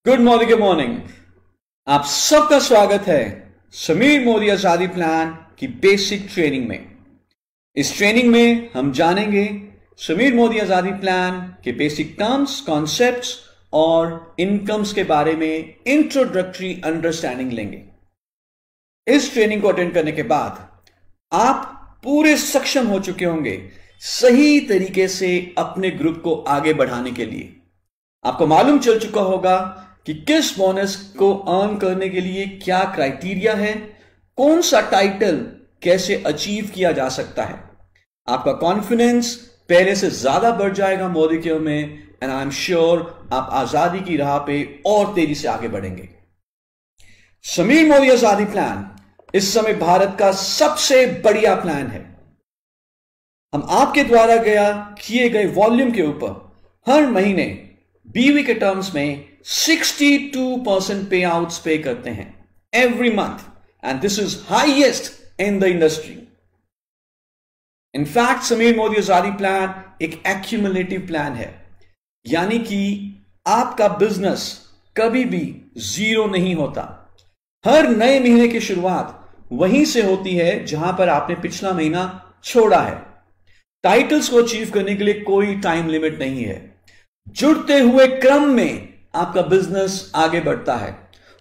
Good morning. आप सबका स्वागत है समीर मोदी आजादी प्लान की बेसिक ट्रेनिंग में। इस ट्रेनिंग में हम जानेंगे समीर मोदी आजादी प्लान के बेसिक टर्म्स, कॉन्सेप्ट्स और इनकम्स के बारे में इंट्रोडक्टरी अंडरस्टैंडिंग लेंगे। इस ट्रेनिंग को अटेंड करने के बाद आप पूरे सक्षम हो चुके होंगे सही तरीके से अपने ग्रुप को आगे बढ़ाने के लिए। आपको मालूम चल चुका होगा कि किस बोनस को अर्न करने के लिए क्या क्राइटेरिया है, कौन सा टाइटल कैसे अचीव किया जा सकता है। आपका कॉन्फिडेंस पहले से ज्यादा बढ़ जाएगा मोदी केयर में, एंड आई एम श्योर आप आजादी की राह पे और तेजी से आगे बढ़ेंगे। समीर मोदी आजादी प्लान इस समय भारत का सबसे बढ़िया प्लान है। हम आपके द्वारा किए गए वॉल्यूम के ऊपर हर महीने बीवी के टर्म्स में 62% पे आउट्स पे करते हैं every month, and this is highest in the industry. In fact Sameer Modi Azadi plan एक एक्यूमुलेटिव प्लान है, यानी कि आपका बिजनेस कभी भी जीरो नहीं होता। हर नए महीने की शुरुआत वहीं से होती है जहां पर आपने पिछला महीना छोड़ा है। टाइटल्स को अचीव करने के लिए कोई टाइम लिमिट नहीं है। जुड़ते हुए क्रम में आपका बिजनेस आगे बढ़ता है,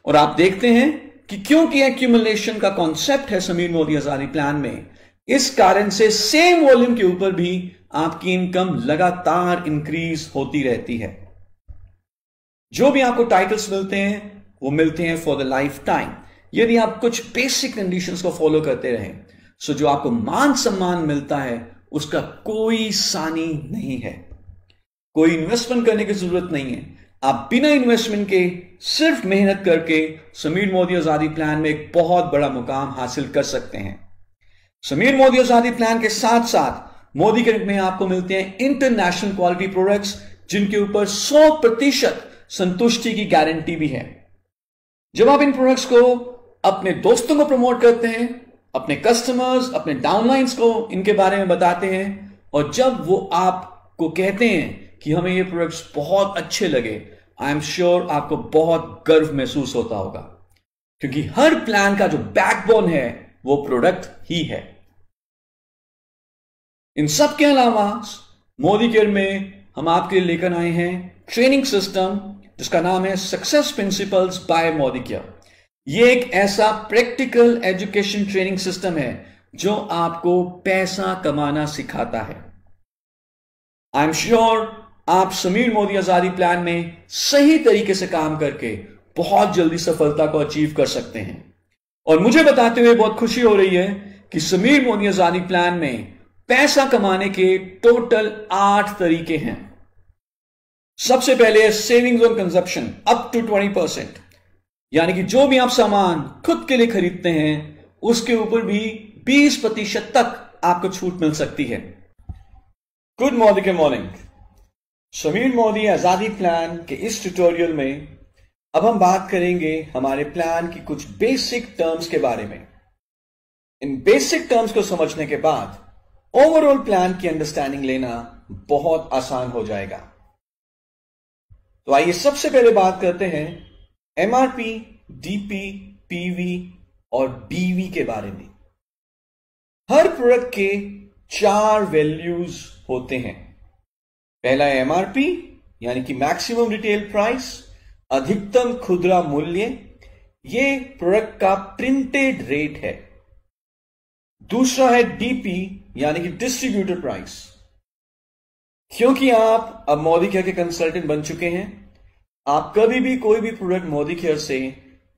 और आप देखते हैं कि क्योंकि एक्यूमुलेशन का कॉन्सेप्ट है समीर मोदी आजादी प्लान में, इस कारण से सेम वॉल्यूम के ऊपर भी आपकी इनकम लगातार इंक्रीज होती रहती है। जो भी आपको टाइटल्स मिलते हैं वो मिलते हैं फॉर द लाइफ टाइम, यदि आप कुछ बेसिक कंडीशंस को फॉलो करते रहें। सो जो आपको मान सम्मान मिलता है उसका कोई सानी नहीं है। कोई इन्वेस्टमेंट करने की जरूरत नहीं है। आप बिना इन्वेस्टमेंट के सिर्फ मेहनत करके समीर मोदी आजादी प्लान में एक बहुत बड़ा मुकाम हासिल कर सकते हैं। समीर मोदी आजादी प्लान के साथ साथ मोदी के में आपको मिलते हैं इंटरनेशनल क्वालिटी प्रोडक्ट्स, जिनके ऊपर 100% संतुष्टि की गारंटी भी है। जब आप इन प्रोडक्ट्स को अपने दोस्तों को प्रमोट करते हैं, अपने कस्टमर्स, अपने डाउनलाइंस को इनके बारे में बताते हैं, और जब वो आपको कहते हैं कि हमें ये प्रोडक्ट्स बहुत अच्छे लगे, आई एम श्योर आपको बहुत गर्व महसूस होता होगा, क्योंकि हर प्लान का जो बैकबोन है वो प्रोडक्ट ही है। इन सब के अलावा मोदी केयर में हम आपके लिए लेकर आए हैं ट्रेनिंग सिस्टम जिसका नाम है success principles by Modi care. ये एक ऐसा प्रैक्टिकल एजुकेशन ट्रेनिंग सिस्टम है जो आपको पैसा कमाना सिखाता है। आई एम श्योर आप समीर मोदी आजादी प्लान में सही तरीके से काम करके बहुत जल्दी सफलता को अचीव कर सकते हैं। और मुझे बताते हुए बहुत खुशी हो रही है कि समीर मोदी आजादी प्लान में पैसा कमाने के टोटल 8 तरीके हैं। सबसे पहले savings on consumption up to 20%, यानी कि जो भी आप सामान खुद के लिए खरीदते हैं उसके ऊपर भी 20% तक आपको छूट मिल सकती है। Good morning. Sameer Modi Azadi plan के इस ट्यूटोरियल में अब हम बात करेंगे हमारे प्लान की कुछ बेसिक टर्म्स के बारे में। इन बेसिक टर्म्स को समझने के बाद ओवरऑल प्लान की अंडरस्टैंडिंग लेना बहुत आसान हो जाएगा। तो आइए सबसे पहले बात करते हैं एमआरपी, डीपी, पीवी और बीवी के बारे में। हर प्रोडक्ट के 4 वैल्यूज होते हैं। पहला है एमआरपी, यानी कि मैक्सिमम रिटेल प्राइस, अधिकतम खुदरा मूल्य। ये प्रोडक्ट का प्रिंटेड रेट है। दूसरा है डीपी, यानी कि डिस्ट्रीब्यूटर प्राइस। क्योंकि आप अब मोदी केयर के कंसल्टेंट बन चुके हैं, आप कभी भी कोई भी प्रोडक्ट मोदी केयर से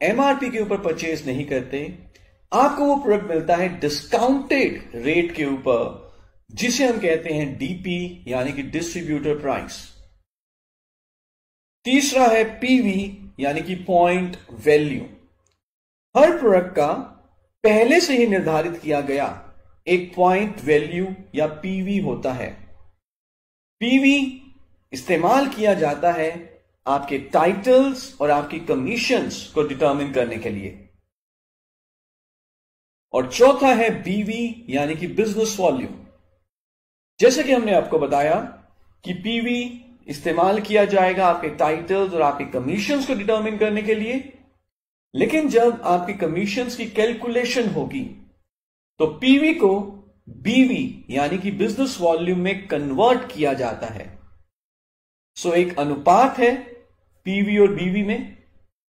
एमआरपी के ऊपर परचेज नहीं करते। आपको वो प्रोडक्ट मिलता है डिस्काउंटेड रेट के ऊपर, जिसे हम कहते हैं डीपी, यानी कि डिस्ट्रीब्यूटर प्राइस। तीसरा है पीवी, यानी कि पॉइंट वैल्यू। हर प्रोडक्ट का पहले से ही निर्धारित किया गया एक पॉइंट वैल्यू या पीवी होता है। पीवी इस्तेमाल किया जाता है आपके टाइटल्स और आपकी कमीशंस को डिटरमिन करने के लिए। और चौथा है बीवी, यानी कि बिजनेस वॉल्यूम। जैसे कि हमने आपको बताया कि पीवी इस्तेमाल किया जाएगा आपके टाइटल्स और आपके कमीशंस को डिटरमिन करने के लिए। लेकिन जब आपकी कमीशंस की कैलकुलेशन होगी तो पीवी को बीवी यानी कि बिजनेस वॉल्यूम में कन्वर्ट किया जाता है। सो एक अनुपात है पीवी और बीवी में।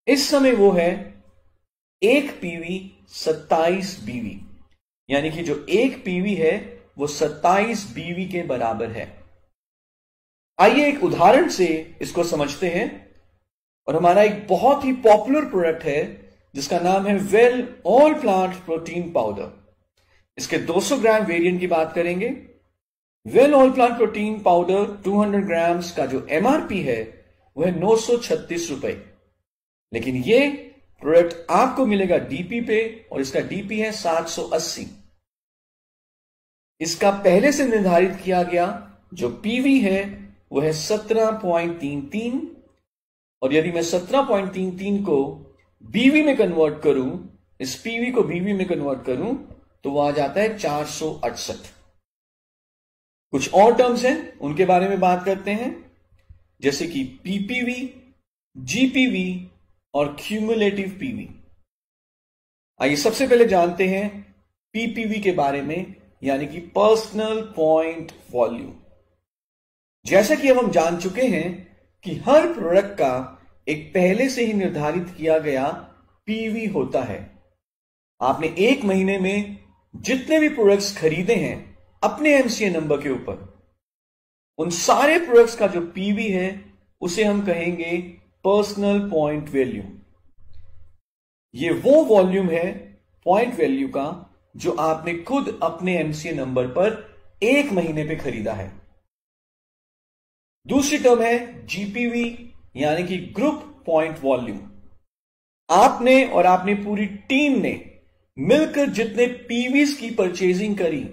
इस समय वो है 1 पीवी 27 बीवी, यानी कि जो 1 पीवी है वो 27 बीवी के बराबर है। आइए एक उदाहरण से इसको समझते हैं। और हमारा एक बहुत ही पॉपुलर प्रोडक्ट है जिसका नाम है well all plant protein powder. इसके 200 ग्राम वेरिएंट की बात करेंगे। Well all plant protein powder 200 grams का जो एमआरपी है वह 936 रुपए, लेकिन ये प्रोडक्ट आपको मिलेगा डीपी पे और इसका डीपी है 780। इसका पहले से निर्धारित किया गया जो पीवी है वो है 17.33, और यदि मैं 17.33 को बीवी में कन्वर्ट करूं, इस पीवी को बीवी में कन्वर्ट करूं तो वो आ जाता है 468। कुछ और टर्म्स हैं उनके बारे में बात करते हैं, जैसे कि पीपीवी, जीपीवी और क्यूमुलेटिव पीवी। आइए सबसे पहले जानते हैं पीपीवी के बारे में, यानी कि पर्सनल पॉइंट वॉल्यूम। जैसा कि अब हम जान चुके हैं कि हर प्रोडक्ट का एक पहले से ही निर्धारित किया गया पीवी होता है। आपने एक महीने में जितने भी प्रोडक्ट्स खरीदे हैं अपने एमसीए नंबर के ऊपर, उन सारे प्रोडक्ट्स का जो पीवी है उसे हम कहेंगे पर्सनल पॉइंट वैल्यू। ये वो वॉल्यूम है पॉइंट वैल्यू का जो आपने खुद अपने एमसीए नंबर पर एक महीने पे खरीदा है। दूसरी टर्म है जीपीवी, यानी कि ग्रुप पॉइंट वॉल्यूम। आपने और आपने पूरी टीम ने मिलकर जितने पीवीज की परचेजिंग करी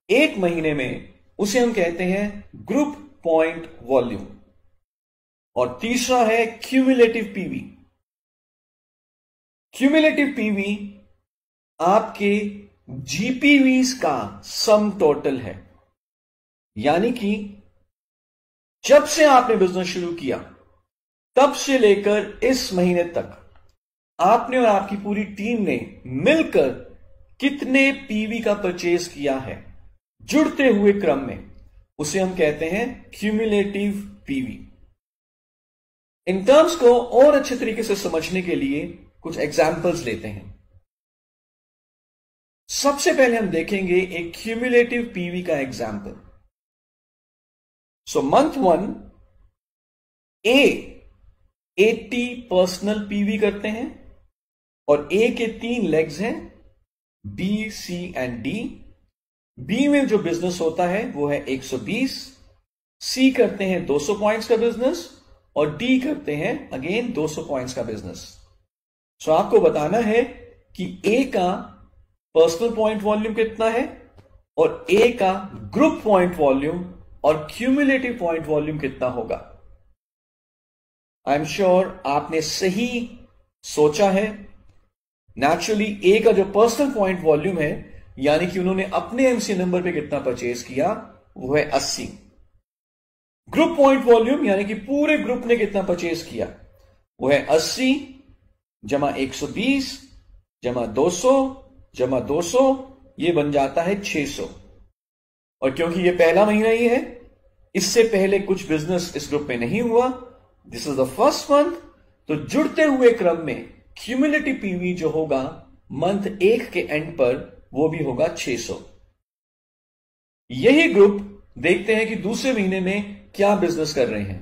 एक महीने में, उसे हम कहते हैं ग्रुप पॉइंट वॉल्यूम। और तीसरा है क्यूमुलेटिव पीवी। क्यूमुलेटिव पीवी आपके जीपीवीज का सम टोटल है, यानी कि जब से आपने बिजनेस शुरू किया तब से लेकर इस महीने तक आपने और आपकी पूरी टीम ने मिलकर कितने पीवी का परचेज किया है जुड़ते हुए क्रम में, उसे हम कहते हैं क्यूमुलेटिव पीवी। इन टर्म्स को और अच्छे तरीके से समझने के लिए कुछ एग्जाम्पल्स लेते हैं। सबसे पहले हम देखेंगे एक क्यूमुलेटिव पीवी का example. So month 1 A 80 personal PV करते हैं और ए के 3 लेग्स हैं, B, C and D. B में जो बिजनेस होता है वो है 120, सी करते हैं 200 पॉइंट्स का बिजनेस और डी करते हैं अगेन 200 पॉइंट्स का बिजनेस। सो आपको बताना है कि ए का पर्सनल पॉइंट वॉल्यूम कितना है और ए का ग्रुप पॉइंट वॉल्यूम और क्यूमुलेटिव पॉइंट वॉल्यूम कितना होगा। आई एम श्योर आपने सही सोचा है। नेचुरली ए का जो पर्सनल पॉइंट वॉल्यूम है, यानी कि उन्होंने अपने एमसीए नंबर पे कितना परचेज किया, वो है 80। ग्रुप पॉइंट वॉल्यूम यानी कि पूरे ग्रुप ने कितना परचेज किया, वो है 80 जमा 120 जमा 200 जमा 200, ये बन जाता है 600। और क्योंकि ये पहला महीना ही है, इससे पहले कुछ बिजनेस इस ग्रुप में नहीं हुआ, this is the first month, तो जुड़ते हुए क्रम में क्यूमुलेटिव पीवी जो होगा मंथ 1 के एंड पर वो भी होगा 600। यही ग्रुप देखते हैं कि दूसरे महीने में क्या बिजनेस कर रहे हैं।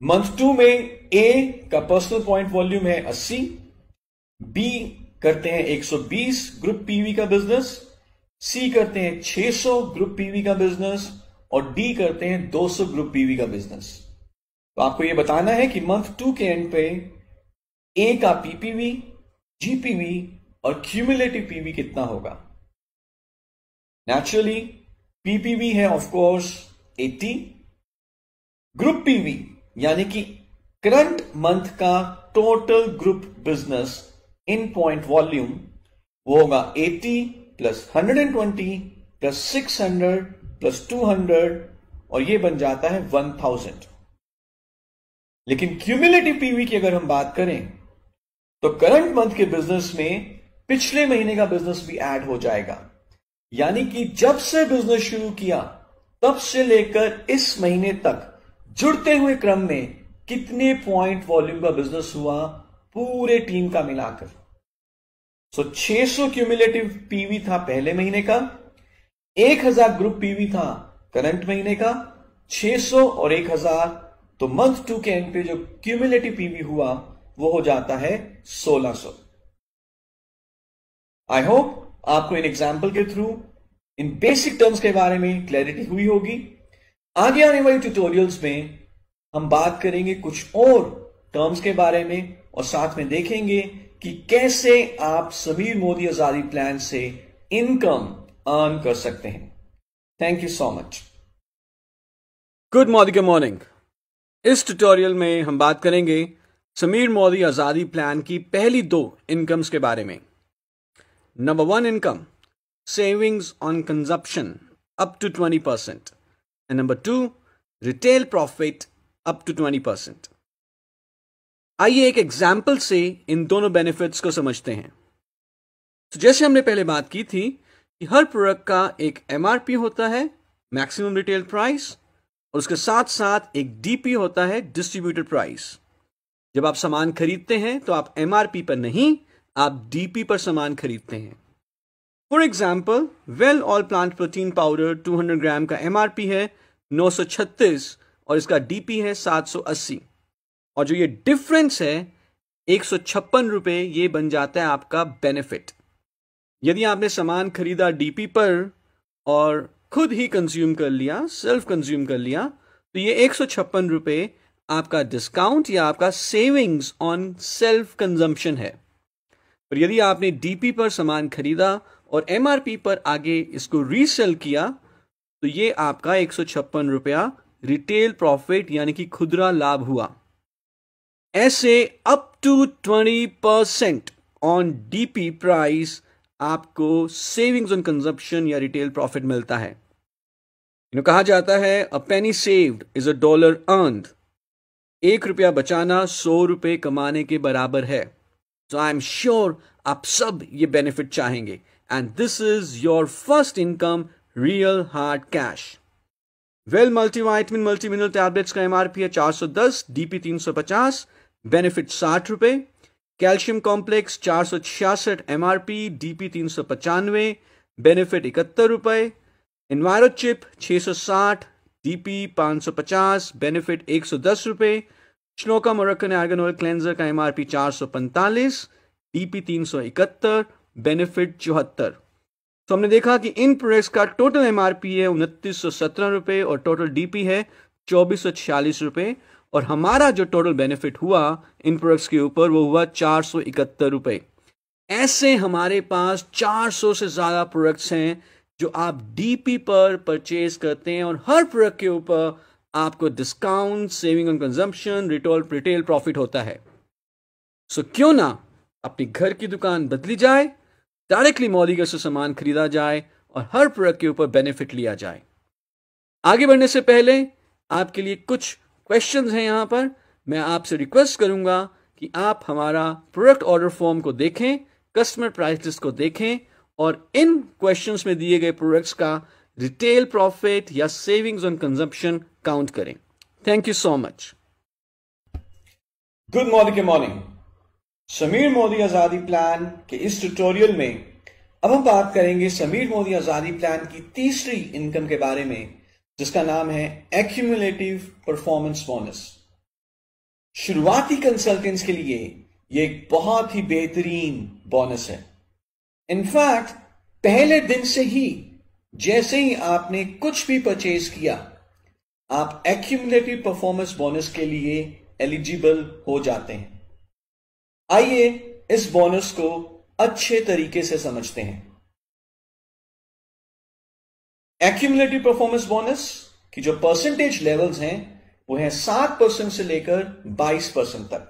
मंथ 2 में ए का पर्सनल पॉइंट वॉल्यूम है 80, बी करते हैं 120 ग्रुप पीवी का बिजनेस, सी करते हैं 600 ग्रुप पीवी का बिजनेस और डी करते हैं 200 ग्रुप पीवी का बिजनेस। तो आपको यह बताना है कि मंथ 2 के एंड पे ए का पीपीवी, जीपीवी और क्यूमुलेटिव पीवी कितना होगा। नेचुरली पीपीवी है ऑफ कोर्स 80, ग्रुप पीवी यानी कि करंट मंथ का total group business in point volume वो होगा 80 प्लस 120 प्लस 600 प्लस 200 और ये बन जाता है 1000। लेकिन क्यूमुलेटिव पीवी की अगर हम बात करें तो करंट मंथ के बिजनेस में पिछले महीने का बिजनेस भी ऐड हो जाएगा। यानी कि जब से बिजनेस शुरू किया तब से लेकर इस महीने तक जुड़ते हुए क्रम में कितने पॉइंट वॉल्यूम का बिजनेस हुआ पूरे टीम का मिलाकर। 600 क्यूमुलेटिव पीवी था पहले महीने का, 1000 ग्रुप पीवी था करंट महीने का, 600 और 1000, तो मंथ 2 के एंड पे जो क्यूमुलेटिव पीवी हुआ वो हो जाता है 1600। आई होप आपको इन एग्जाम्पल के थ्रू इन बेसिक टर्म्स के बारे में क्लैरिटी हुई होगी। आगे आने वाले ट्यूटोरियल्स में हम बात करेंगे कुछ और टर्म्स के बारे में और साथ में देखेंगे कि कैसे आप समीर मोदी आजादी प्लान से इनकम अर्न कर सकते हैं। Thank you so much. Good morning. इस ट्यूटोरियल में हम बात करेंगे समीर मोदी आजादी प्लान की पहली 2 इनकम्स के बारे में। Number 1 income, savings on consumption up to 20%, and number 2 retail profit up to 20%। आइए एक एग्जाम्पल से इन दोनों बेनिफिट्स को समझते हैं। तो जैसे हमने पहले बात की थी कि हर प्रोडक्ट का एक एमआरपी होता है, मैक्सिमम रिटेल प्राइस, और उसके साथ साथ एक डीपी होता है, डिस्ट्रीब्यूटेड प्राइस। जब आप सामान खरीदते हैं तो आप एमआरपी पर नहीं, आप डीपी पर सामान खरीदते हैं। For example, well all plant protein powder 200 ग्राम का एमआरपी है 936 और इसका डीपी है 780, और जो ये डिफरेंस है 156 रुपए, ये बन जाता है आपका बेनिफिट। यदि आपने सामान खरीदा डीपी पर और खुद ही कंज्यूम कर लिया, सेल्फ कंज्यूम कर लिया, तो ये 156 रुपए आपका डिस्काउंट या आपका सेविंग्स ऑन सेल्फ कंजम्पशन है। पर यदि आपने डीपी पर सामान खरीदा और एमआरपी पर आगे इसको रीसेल किया, तो ये आपका 156 रुपया रिटेल प्रॉफिट यानी कि खुदरा लाभ हुआ। ऐसे up to 20% on DP price आपको सेविंग्स ऑन कंजप्शन या रिटेल प्रॉफिट मिलता है। कहा जाता है a penny saved is a $1 earned. 1 रुपया बचाना 100 रुपए कमाने के बराबर है। सो आई एम श्योर आप सब ये बेनिफिट चाहेंगे, and this is your first income, real hard cash. Well multivitamin multi mineral tablets का एमआरपी है 410, डीपी 350, बेनिफिट 60 रुपए। Calcium complex 466 MRP, DP 395, benefit 71 रुपए। एनवायरोचिप 660, डीपी 550, बेनिफिट 110 रुपए। श्नोका मोरक्कन आर्गन ऑयल क्लेंजर का एमआरपी 445, डीपी 371, बेनिफिट 74। तो हमने देखा कि इन प्रोडक्ट्स का टोटल एमआरपी है 2917 रुपए और टोटल डीपी है 2446 रुपए, और हमारा जो टोटल बेनिफिट हुआ इन प्रोडक्ट्स के ऊपर वो हुआ 471 रुपए। ऐसे हमारे पास 400 से ज्यादा प्रोडक्ट्स हैं जो आप डीपी पर परचेज करते हैं, और हर प्रोडक्ट के ऊपर आपको discount, saving on consumption, retail profit होता है। सो क्यों ना अपनी घर की दुकान बदली जाए, डायरेक्टली मोदी से सामान खरीदा जाए और हर प्रोडक्ट के ऊपर बेनिफिट लिया जाए। आगे बढ़ने से पहले आपके लिए कुछ क्वेश्चंस हैं यहां पर। मैं आपसे रिक्वेस्ट करूंगा कि आप हमारा प्रोडक्ट ऑर्डर फॉर्म को देखें, कस्टमर प्राइस लिस्ट को देखें और इन क्वेश्चंस में दिए गए प्रोडक्ट्स का रिटेल प्रॉफिट या सेविंग्स ऑन कंजम्पशन काउंट करें। Thank you so much. Good morning. Sameer Modi Azadi plan के इस ट्यूटोरियल में अब हम बात करेंगे समीर मोदी आजादी प्लान की तीसरी इनकम के बारे में, जिसका नाम है एक्यूमुलेटिव परफॉर्मेंस बोनस। शुरुआती कंसल्टेंट्स के लिए यह एक बहुत ही बेहतरीन बोनस है। इनफैक्ट पहले दिन से ही जैसे ही आपने कुछ भी परचेज किया, आप एक्यूमुलेटिव परफॉर्मेंस बोनस के लिए एलिजिबल हो जाते हैं। आइए इस बोनस को अच्छे तरीके से समझते हैं। एक्यूमुलेटिव परफॉर्मेंस बोनस की जो परसेंटेज लेवल्स हैं वो है 7% से लेकर 22% तक,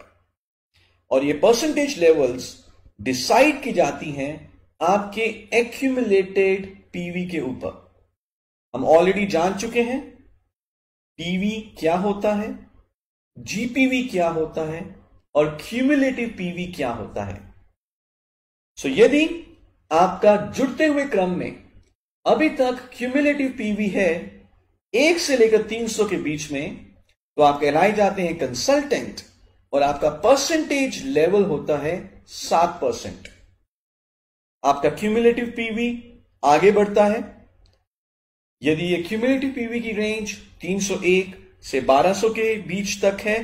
और ये परसेंटेज लेवल्स डिसाइड की जाती हैं आपके एक्यूमुलेटेड पीवी के ऊपर। हम ऑलरेडी जान चुके हैं पीवी क्या होता है, जीपीवी क्या होता है और क्यूमुलेटिव पीवी क्या होता है। सो यदि आपका जुड़ते हुए क्रम में अभी तक क्यूमुलेटिव पीवी है 1 से लेकर 300 के बीच में, तो आप कहलाए जाते हैं कंसल्टेंट और आपका परसेंटेज लेवल होता है 7%। आपका क्यूमुलेटिव पीवी आगे बढ़ता है। यदि ये क्यूमुलेटिव पीवी की रेंज 301 से 1200 के बीच तक है,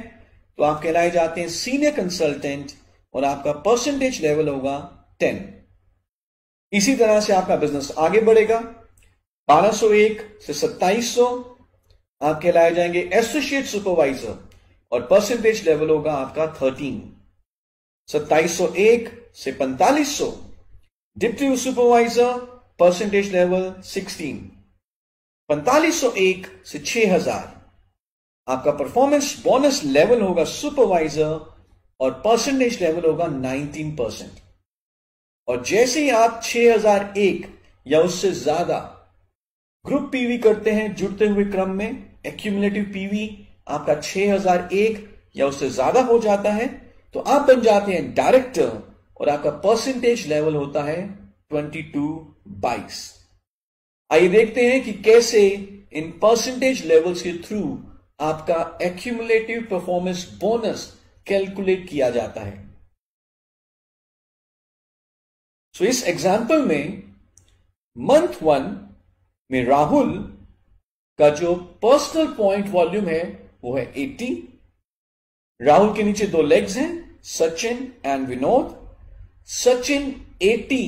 तो आप कहलाए जाते हैं सीनियर कंसल्टेंट और आपका परसेंटेज लेवल होगा 10। इसी तरह से आपका बिजनेस आगे बढ़ेगा। 1201 से 2700 आप कहलाए जाएंगे एसोसिएट सुपरवाइजर और परसेंटेज लेवल होगा आपका 13। 2701 से 4500 डिप्टी सुपरवाइजर, परसेंटेज लेवल 16। 4501 से 6000 आपका परफॉर्मेंस बोनस लेवल होगा सुपरवाइजर और परसेंटेज लेवल होगा 19%। और जैसे ही आप 6001 या उससे ज्यादा ग्रुप पीवी करते हैं जुड़ते हुए क्रम में, एक्यूमुलेटिव पीवी आपका 6001 या उससे ज्यादा हो जाता है, तो आप बन जाते हैं डायरेक्टर और आपका परसेंटेज लेवल होता है 22/22। आइए देखते हैं कि कैसे इन परसेंटेज लेवल्स के थ्रू आपका एक्यूमुलेटिव परफॉर्मेंस बोनस कैलकुलेट किया जाता है। सो इस एग्जाम्पल में मंथ 1 में राहुल का जो पर्सनल पॉइंट वॉल्यूम है वो है 80। राहुल के नीचे 2 लेग्स हैं, Sachin and Vinod. Sachin 80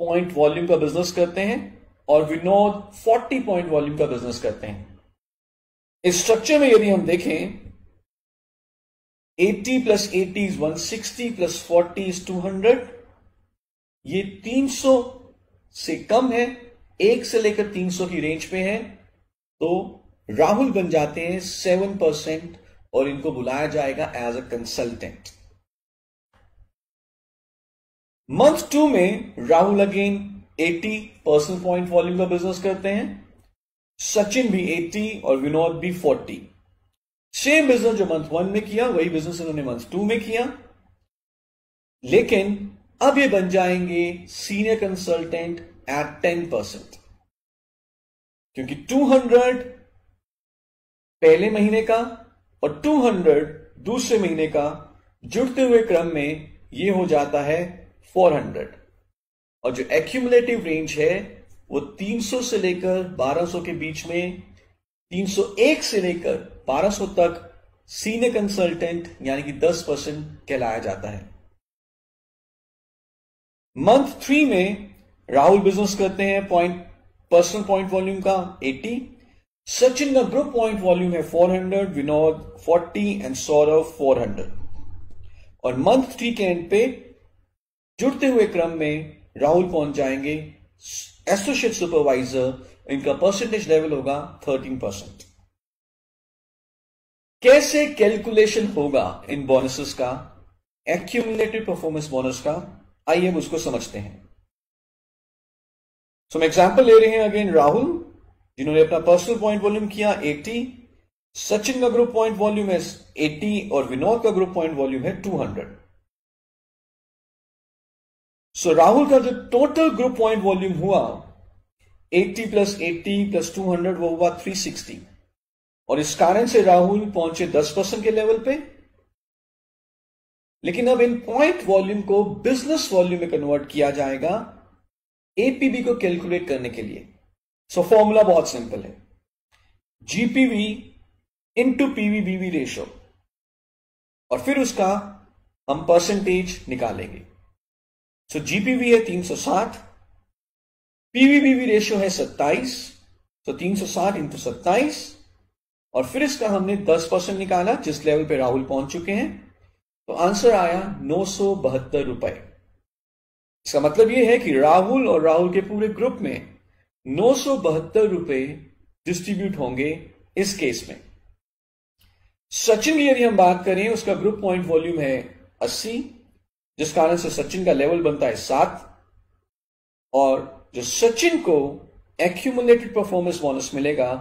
point volume का बिजनेस करते हैं और विनोद 40 पॉइंट वॉल्यूम का बिजनेस करते हैं। इस स्ट्रक्चर में यदि हम देखें, 80 + 80 = 160 + 40 = 200। ये 300 से कम है, 1 से लेकर 300 की रेंज पे है, तो राहुल बन जाते हैं 7% और इनको बुलाया जाएगा एज अ कंसल्टेंट। मंथ 2 में Rahul again 80 personal point volume का बिजनेस करते हैं, सचिन भी 80 और विनोद भी 40। सेम बिजनेस जो मंथ 1 में किया वही बिजनेस इन्होंने मंथ 2 में किया, लेकिन अब ये बन जाएंगे सीनियर कंसल्टेंट एट 10%, क्योंकि 200 पहले महीने का और 200 दूसरे महीने का जुड़ते हुए क्रम में ये हो जाता है 400। और जो एक्यूमुलेटिव रेंज है वो 300 से लेकर 1200 के बीच में, 301 से लेकर 1200 तक सीनियर कंसल्टेंट यानी कि 10% कहलाया जाता है। मंथ 3 में राहुल बिजनेस करते हैं पर्सनल पॉइंट वॉल्यूम का 80। सचिन का ग्रुप पॉइंट वॉल्यूम है 400, विनोद 40 एंड सौरभ 400। और मंथ 3 के एंड पे जुड़ते हुए क्रम में राहुल पहुंच जाएंगे एसोसिएट सुपरवाइजर, इनका परसेंटेज लेवल होगा 13%। कैसे कैलकुलेशन होगा इन बोनसेस का, एक्यूमुलेटेड परफॉर्मेंस बोनस का, आइए हम उसको समझते हैं। सो हम एग्जांपल ले रहे हैं अगेन राहुल, जिन्होंने अपना पर्सनल पॉइंट वॉल्यूम किया 80, सचिन का ग्रुप पॉइंट वॉल्यूम है 80 और विनोद का ग्रुप पॉइंट वॉल्यूम है 200। सो राहुल का जो टोटल ग्रुप पॉइंट वॉल्यूम हुआ 80 + 80 + 200 वो हुआ 360। और इस कारण से राहुल पहुंचे 10% के लेवल पे। लेकिन अब इन पॉइंट वॉल्यूम को बिजनेस वॉल्यूम में कन्वर्ट किया जाएगा एपीबी को कैलकुलेट करने के लिए। सो फॉर्मूला बहुत सिंपल है, जीपीवी इंटू पीवी-बीवी रेशो, और फिर उसका हम परसेंटेज निकालेंगे। सो जीपीवी है 360, पीवी-बीवी रेशो है 27, तो 360 × 27, और फिर इसका हमने 10% निकाला जिस लेवल पे राहुल पहुंच चुके हैं, तो आंसर आया 972 रुपए। इसका मतलब यह है कि राहुल और राहुल के पूरे ग्रुप में 972 रुपए डिस्ट्रीब्यूट होंगे इस केस में। सचिन की यदि हम बात करें, उसका ग्रुप पॉइंट वॉल्यूम है 80, जिस कारण से सचिन का लेवल बनता है 7, और जो सचिन को एक्यूमुलेटेड परफॉर्मेंस बोनस मिलेगा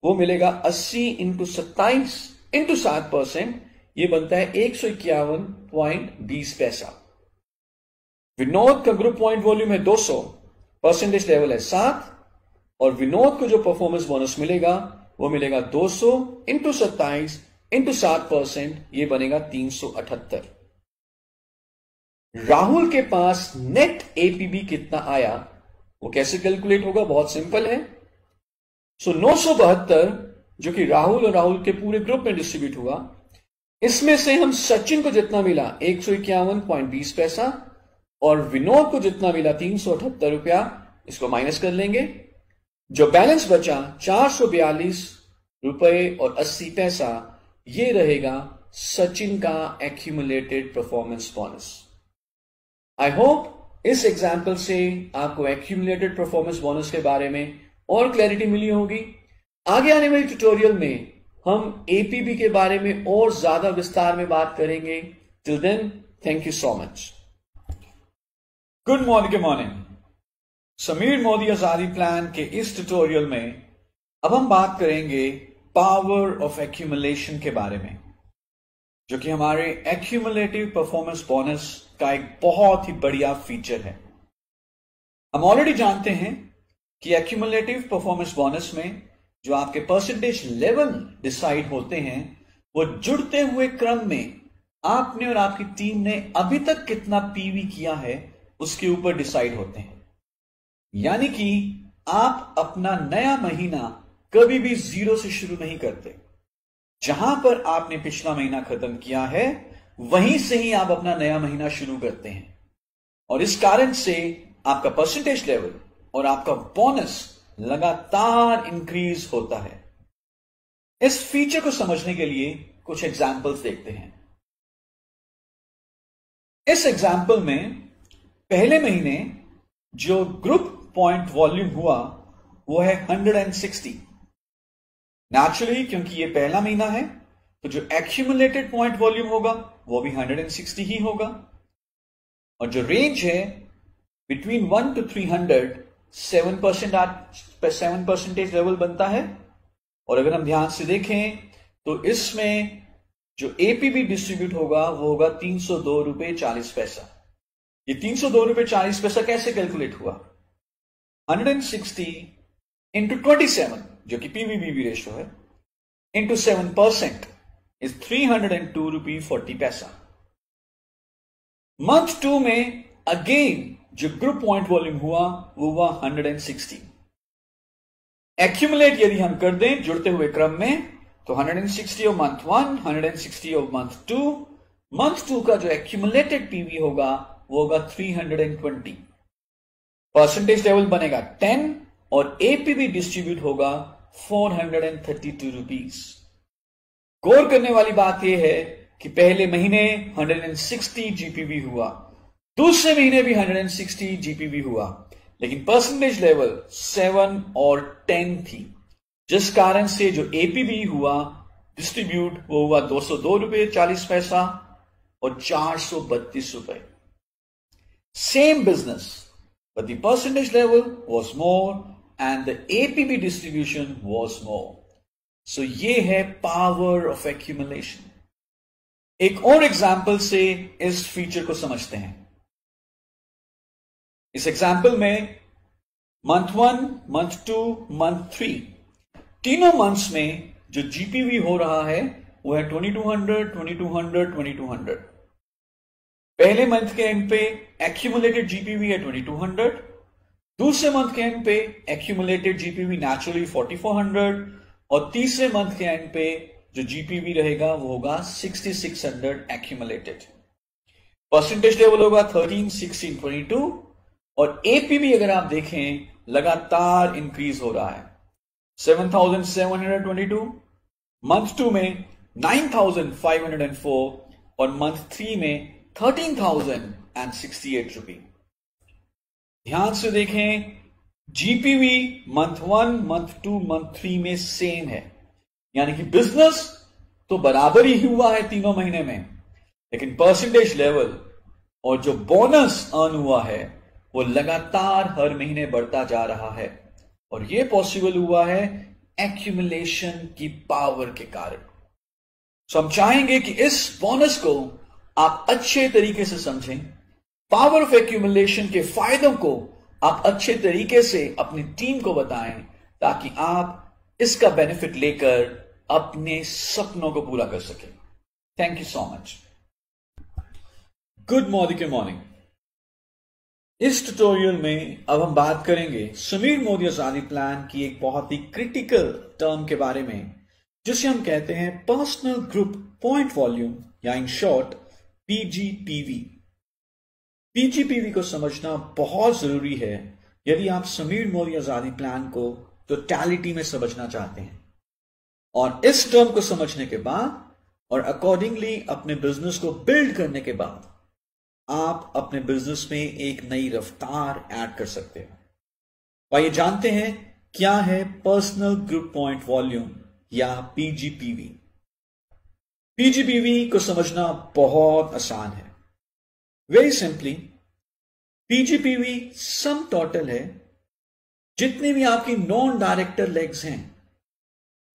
वो मिलेगा 80 इंटू 27 इंटू 7%, ये बनता है 151.20 पैसा। विनोद का ग्रुप पॉइंट वॉल्यूम है 200, परसेंटेज लेवल है 7, और विनोद को जो परफॉर्मेंस बोनस मिलेगा वो मिलेगा 200 इंटू 27 इंटू 7%, ये बनेगा 378। राहुल के पास नेट एपीबी कितना आया, वो कैसे कैलकुलेट होगा, बहुत सिंपल है। 972 जो कि राहुल और राहुल के पूरे ग्रुप में डिस्ट्रीब्यूट हुआ, इसमें से हम सचिन को जितना मिला 151.20 पैसा और विनोद को जितना मिला 378 रुपया, इसको माइनस कर लेंगे। जो बैलेंस बचा 442 रुपए और 80 पैसा, ये रहेगा सचिन का accumulated performance bonus. I hope इस एग्जाम्पल से आपको एक्यूमुलेटेड परफॉर्मेंस बोनस के बारे में और क्लैरिटी मिली होगी। आगे आने वाली ट्यूटोरियल में हम एपीबी के बारे में और ज्यादा विस्तार में बात करेंगे। Till then, thank you so much. Good morning. Sameer Modi Azadi plan के इस ट्यूटोरियल में अब हम बात करेंगे पावर ऑफ एक्यूमुलेशन के बारे में, जो कि हमारे एक्यूमुलेटिव परफॉर्मेंस बोनस का एक बहुत ही बढ़िया फीचर है। हम ऑलरेडी जानते हैं कि एक्यूमुलेटिव परफॉर्मेंस बोनस में जो आपके परसेंटेज लेवल डिसाइड होते हैं, वो जुड़ते हुए क्रम में आपने और आपकी टीम ने अभी तक कितना पीवी किया है उसके ऊपर डिसाइड होते हैं। यानी कि आप अपना नया महीना कभी भी 0 से शुरू नहीं करते। जहां पर आपने पिछला महीना खत्म किया है वहीं से ही आप अपना नया महीना शुरू करते हैं, और इस कारण से आपका परसेंटेज लेवल और आपका बोनस लगातार इंक्रीज होता है। इस फीचर को समझने के लिए कुछ एग्जाम्पल्स देखते हैं। इस एग्जाम्पल में पहले महीने जो ग्रुप पॉइंट वॉल्यूम हुआ वो है 160। नेचुरली क्योंकि ये पहला महीना है तो जो एक्यूमुलेटेड पॉइंट वॉल्यूम होगा वो भी 160 ही होगा, और जो रेंज है बिटवीन 1 to 300 7% परसेंटेज लेवल बनता है। और अगर हम ध्यान से देखें तो इसमें जो एपीबी डिस्ट्रीब्यूट होगा वो होगा 302 रुपए 40 पैसा। ये 302 रुपए 40 पैसा कैसे कैलकुलेट हुआ, 160 इंटू 27 जो कि पीवीबीबी रेशो है इंटू 7% इज 302 रुपी 40 पैसा। मंथ 2 में अगेन जो ग्रुप पॉइंट वॉल्यूम हुआ वो हुआ 160। एक्यूमुलेट यदि हम कर दें जुड़ते हुए क्रम में तो 160 of month 1, 160 of month 2, month 2 का जो एक्यूमुलेटेड पीवी होगा वो होगा 320। परसेंटेज लेवल बनेगा 10 और एपीवी डिस्ट्रीब्यूट होगा 432 रुपीस। गौर करने वाली बात यह है कि पहले महीने 160 जीपीवी हुआ, दूसरे महीने भी 160 जीपीवी हुआ, लेकिन परसेंटेज लेवल 7 और 10 थी, जिस कारण से जो एपीवी हुआ डिस्ट्रीब्यूट वो हुआ 202 रुपए 40 पैसा और 432 रुपए। Same business but the percentage level was more and the APB distribution was more. So ये है power of accumulation. एक और एग्जाम्पल से इस फीचर को समझते हैं। इस एग्जाम्पल में मंथ 1, मंथ 2, मंथ 3 तीनों मंथ्स में जो जीपीवी हो रहा है वो है 2200, 2200, 2200। पहले मंथ के एंड पे एक्यूमुलेटेड जीपीवी है 2200, दूसरे मंथ के एंड पे एक्यूमुलेटेड जीपीवी नेचुरली 4400 और तीसरे मंथ के एंड पे जो जीपीवी रहेगा वो होगा 6600 एक्यूमुलेटेड। परसेंटेज लेवल होगा 13, 16, 22 और एपीवी अगर आप देखें लगातार इंक्रीज हो रहा है। 7722, मंथ 2 में 9504 और मंथ 3 में 13,068 रुपी। ध्यान से देखें जीपीवी मंथ 1, मंथ 2, मंथ 3 में सेम है, यानी कि बिजनेस तो बराबर ही हुआ है तीनों महीने में, लेकिन परसेंटेज लेवल और जो बोनस अर्न हुआ है वो लगातार हर महीने बढ़ता जा रहा है। और ये पॉसिबल हुआ है एक्यूमुलेशन की पावर के कारण। हम चाहेंगे कि इस बोनस को आप अच्छे तरीके से समझें, पावर ऑफ एक्यूमुलेशन के फायदों को आप अच्छे तरीके से अपनी टीम को बताएं, ताकि आप इसका बेनिफिट लेकर अपने सपनों को पूरा कर सकें। Thank you so much. Good morning. इस ट्यूटोरियल में अब हम बात करेंगे समीर मोदी आजादी प्लान की एक बहुत ही क्रिटिकल टर्म के बारे में, जिसे हम कहते हैं पर्सनल ग्रुप पॉइंट वॉल्यूम, या इन शॉर्ट पीजीपीवी। पीजीपीवी को समझना बहुत जरूरी है यदि आप समीर मोदी आजादी प्लान को टोटलिटी में समझना चाहते हैं। और इस टर्म को समझने के बाद और अकॉर्डिंगली अपने बिजनेस को बिल्ड करने के बाद आप अपने बिजनेस में एक नई रफ्तार ऐड कर सकते हैं। आइए जानते हैं क्या है पर्सनल ग्रुप पॉइंट वॉल्यूम या पीजीपीवी। पीजीपीवी को समझना बहुत आसान है। वेरी सिंपली, पीजीपीवी सम टोटल है जितने भी आपकी नॉन डायरेक्टर लेग्स हैं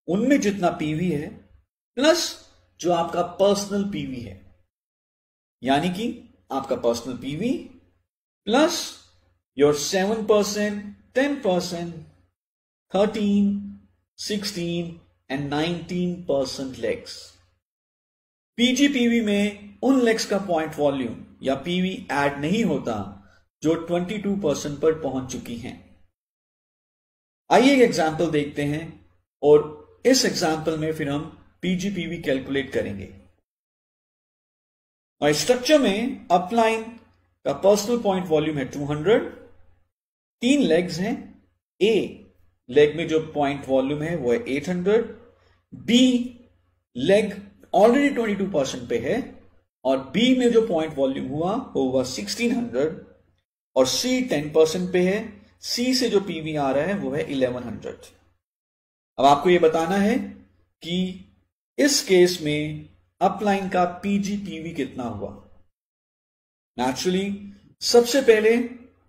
उनमें जितना पीवी है प्लस जो आपका पर्सनल पीवी है, यानी कि आपका personal PV plus your 7%, 10%, 13, 16 and 19% legs. PGPV में उन लेग्स का पॉइंट वॉल्यूम या पीवी ऐड नहीं होता जो 22% पर पहुंच चुकी हैं। आइए एक एग्जांपल देखते हैं और इस एग्जांपल में फिर हम पीजीपीवी कैलकुलेट करेंगे। और स्ट्रक्चर में अपलाइन का पर्सनल पॉइंट वॉल्यूम है 200, 3 लेग्स हैं। ए लेग में जो पॉइंट वॉल्यूम है वो है 800, बी लेग ऑलरेडी 22% पे है और बी में जो पॉइंट वॉल्यूम हुआ वो हुआ 1600, और सी 10% पे है। सी से जो पीवी आ रहा है वो है 1100। अब आपको यह बताना है कि इस केस में अपलाइन का पीजीपीवी कितना हुआ। नेचुरली सबसे पहले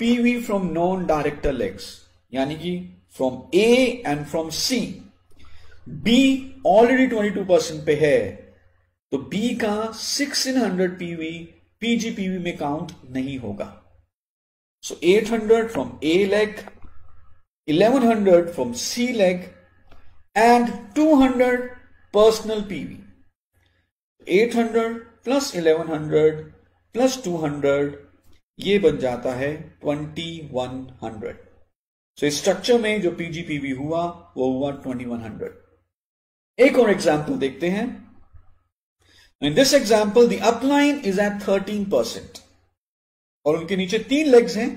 PV from non director legs, यानी कि from A and from C. B already 22% पे है तो बी का 1600 पीवी पीजीपीवी में काउंट नहीं होगा। So 800 from A leg, 1100 from C leg and 200 personal PV. 800 plus 1100 plus 200 ये बन जाता है 2100। So इस स्ट्रक्चर में जो पीजीपीवी हुआ वो हुआ 2100। एक और एग्जांपल देखते हैं। In this example the upline is at 13% और उनके नीचे 3 लेग्स हैं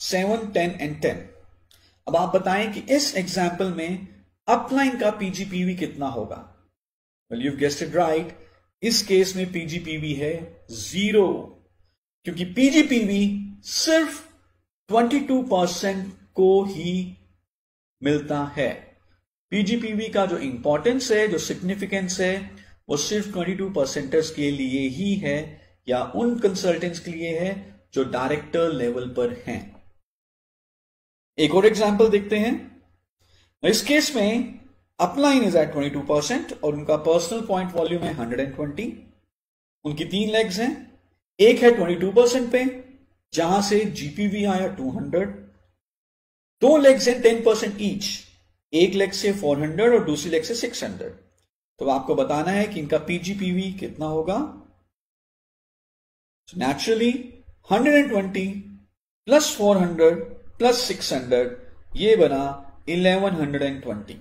7, 10 and 10। अब आप बताएं कि इस एग्जांपल में अपलाइन का पीजीपीवी कितना होगा। Well you guessed it right, इस केस में पीजीपीवी है 0, क्योंकि पीजीपीवी सिर्फ 22% को ही मिलता है। पीजीपीवी का जो इंपॉर्टेंस है, जो सिग्निफिकेंस है, वो सिर्फ 22% के लिए ही है या उन कंसल्टेंट्स के लिए है जो डायरेक्टर लेवल पर हैं। एक और एग्जांपल देखते हैं। इस केस में अपलाइन इज एट 22% और उनका पर्सनल पॉइंट वॉल्यूम है 120। उनकी 3 लेग्स हैं, एक है 22% पे जहां से जीपीवी आया 200, 2 लेग्स हैं 10% ईच, एक लेग से 400 और दूसरी लेग से 600। तो आपको बताना है कि इनका पीजीपीवी कितना होगा। नेचुरली 120 प्लस 400 प्लस 600 ये बना 1120।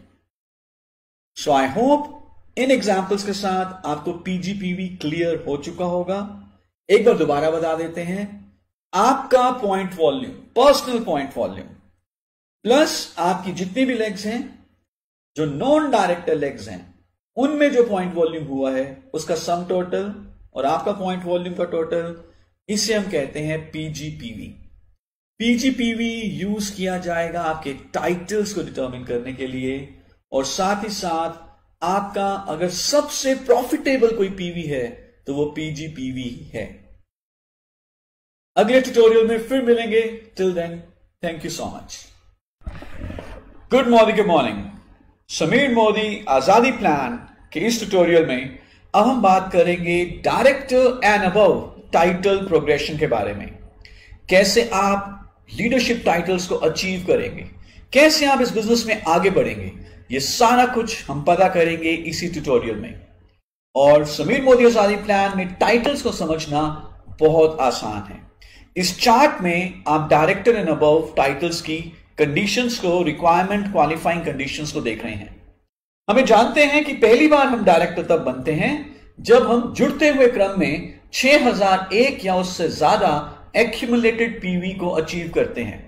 सो आई होप इन एग्जाम्पल्स के साथ आपको पीजीपीवी क्लियर हो चुका होगा। एक बार दोबारा बता देते हैं। आपका point volume, personal point volume plus आपकी जितनी भी लेग्स हैं जो नॉन डायरेक्टर लेग्स हैं उनमें जो पॉइंट वॉल्यूम हुआ है उसका सम टोटल और आपका पॉइंट वॉल्यूम का टोटल, इसे हम कहते हैं पीजीपीवी। पीजीपीवी यूज किया जाएगा आपके टाइटल्स को डिटरमिन करने के लिए और साथ ही साथ आपका अगर सबसे प्रॉफिटेबल कोई पीवी है तो वो पीजीपीवी है। अगले ट्यूटोरियल में फिर मिलेंगे। Till then, thank you so much. Good morning. Sameer Modi Azadi plan के इस ट्यूटोरियल में अब हम बात करेंगे director and above title progression के बारे में। कैसे आप लीडरशिप टाइटल्स को अचीव करेंगे, कैसे आप इस बिजनेस में आगे बढ़ेंगे, ये सारा कुछ हम पता करेंगे इसी ट्यूटोरियल में। और समीर मोदी आजादी प्लान में टाइटल्स को समझना बहुत आसान है। इस चार्ट में आप डायरेक्टर एंड अबव टाइटल्स की कंडीशंस को, रिक्वायरमेंट क्वालिफाइंग कंडीशंस को देख रहे हैं। हमें जानते हैं कि पहली बार हम डायरेक्टर तब बनते हैं जब हम जुड़ते हुए क्रम में 6001 या उससे ज्यादा एक्यूमुलेटेड पीवी को अचीव करते हैं।